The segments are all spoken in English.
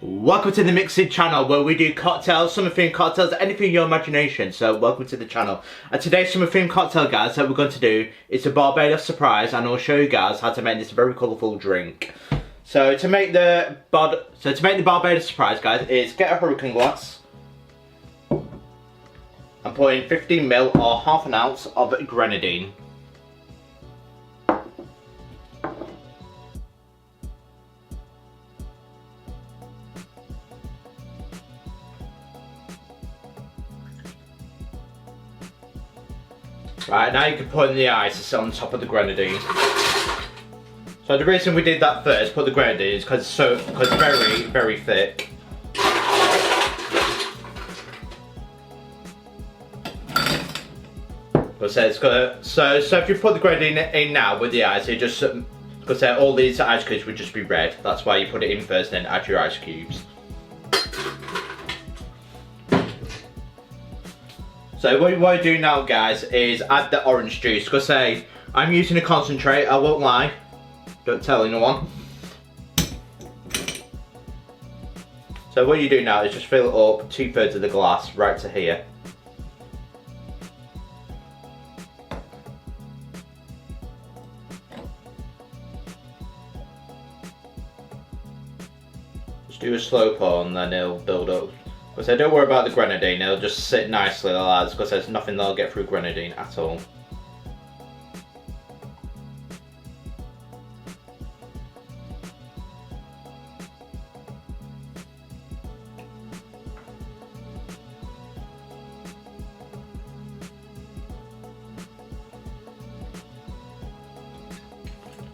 Welcome to the MixedSid channel where we do cocktails, summer themed cocktails, anything in your imagination. So welcome to the channel. And today's summer themed cocktail, guys, that we're going to do is a Barbados Surprise, and I'll show you guys how to make this very colourful drink. So to make the Barbados Surprise, guys, is get a hurricane glass and put in 15ml or half an ounce of Grenadine. Right, now you can put in the ice to sit on top of the Grenadine. So the reason we did that first, put the Grenadine, is because it's very, very thick. So if you put the Grenadine in now with the ice, it just, because all these ice cubes would just be red. That's why you put it in first and then add your ice cubes. So what I do now, guys, is add the orange juice. Because I'm using a concentrate, I won't lie. Don't tell anyone. So what you do now is just fill it up 2/3 of the glass right to here. Just do a slow pour and then it'll build up. Because don't worry about the Grenadine, it'll just sit nicely like that, because there's nothing that'll get through Grenadine at all.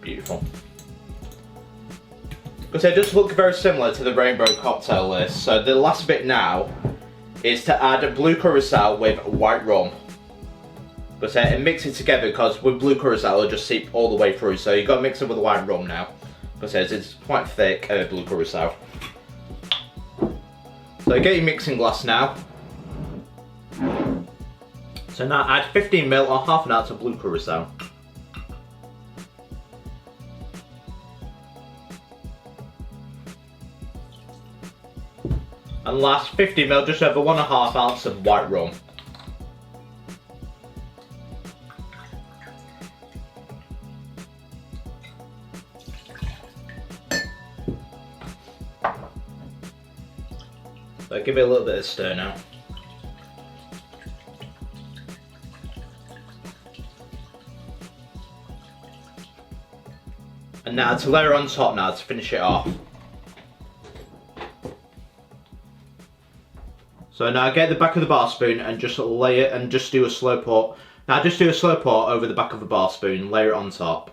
Beautiful. Because they just look very similar to the rainbow cocktail list. So the last bit now is to add blue curacao with white rum. But and mix it together, because with blue curacao it'll just seep all the way through. So you've got to mix it with the white rum now. Because it's quite thick, blue curacao. So get your mixing glass now. So now add 15ml or half an ounce of blue curacao. And last 50ml, just over 1.5 ounce of white rum. So give it a little bit of stir now. And now to layer on top now to finish it off. So now get the back of the bar spoon and just lay it and just do a slow pour. Now just do a slow pour over the back of the bar spoon, layer it on top.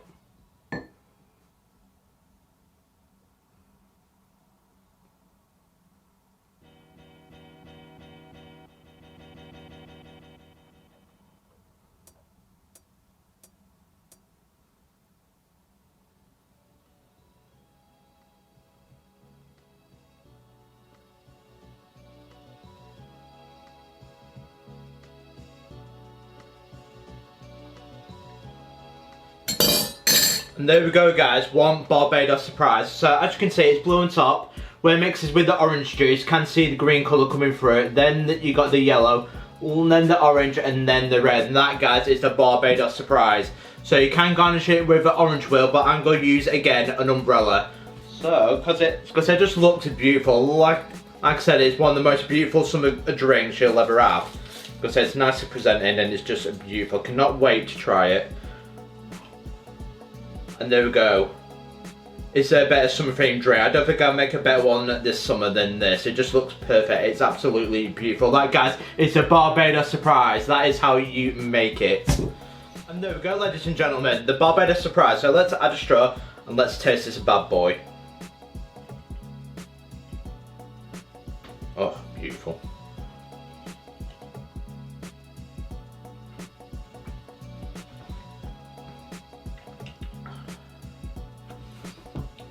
And there we go, guys, one Barbados Surprise. So as you can see, it's blue on top, where it mixes with the orange juice. You can see the green colour coming through it. Then you got the yellow, and then the orange, and then the red. And that, guys, is the Barbados Surprise. So you can garnish it with an orange wheel, but I'm going to use, again, an umbrella. So, because it just looks beautiful. Like I said, it's one of the most beautiful summer drinks you'll ever have. Because it's nicely presented and it's just beautiful. Cannot wait to try it. And there we go. It's a better summer themed drink. I don't think I'll make a better one this summer than this. It just looks perfect. It's absolutely beautiful. That, guys, is a Barbados Surprise. That is how you make it. And there we go, ladies and gentlemen. The Barbados Surprise. So let's add a straw and let's taste this bad boy. Oh, beautiful.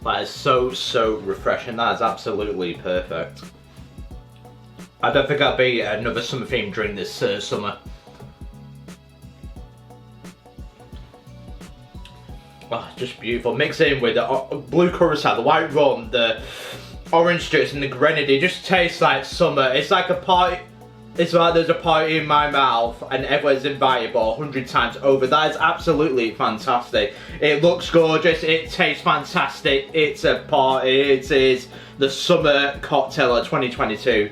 That is so refreshing. That is absolutely perfect. I don't think that'll be another summer themed drink this summer. Oh, just beautiful. Mix it in with the blue curacao, the white rum, the orange juice and the Grenadine just tastes like summer. It's like a party. It's like there's a party in my mouth and everyone's invited but 100 times over. That is absolutely fantastic. It looks gorgeous, it tastes fantastic, it's a party, it is the summer cocktail of 2022.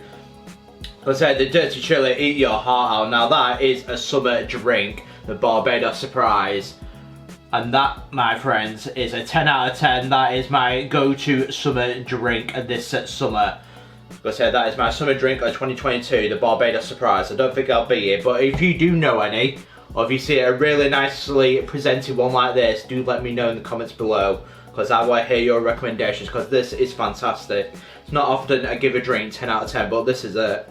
I said the dirty chili, eat your heart out. Now that is a summer drink, the Barbados Surprise. And that, my friends, is a 10 out of 10. That is my go-to summer drink this summer. Like I said, that is my summer drink of 2022, the Barbados Surprise. I don't think I'll beat it, but if you do know any, or if you see a really nicely presented one like this, do let me know in the comments below, because I want to hear your recommendations, because this is fantastic. It's not often I give a drink 10 out of 10, but this is it.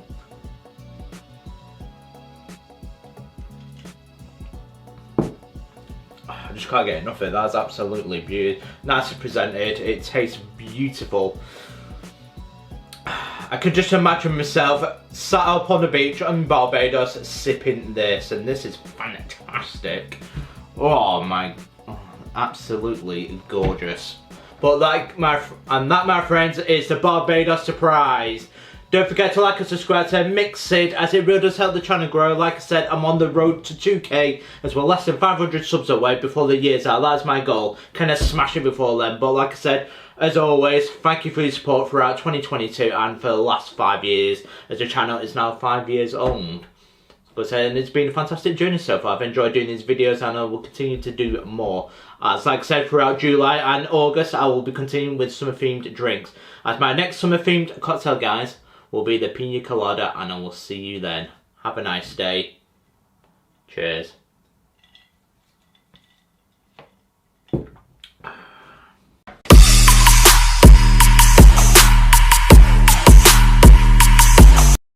I just can't get enough of it. That's absolutely beautiful. Nicely presented, it tastes beautiful. I could just imagine myself sat up on the beach in Barbados sipping this, and this is fantastic. Oh my, absolutely gorgeous. But like my friends is the Barbados Surprise. Don't forget to like and subscribe to MixedSid, as it really does help the channel grow. Like I said, I'm on the road to 2K, as we're less than 500 subs away before the year's out. That's my goal. Kind of smash it before then. But like I said, as always, thank you for your support throughout 2022 and for the last 5 years, as the channel is now 5 years old. But it's been a fantastic journey so far. I've enjoyed doing these videos and I will continue to do more. As like I said, throughout July and August, I will be continuing with summer themed drinks. As my next summer themed cocktail, guys, will be the Pina Colada, and I will see you then. Have a nice day. Cheers.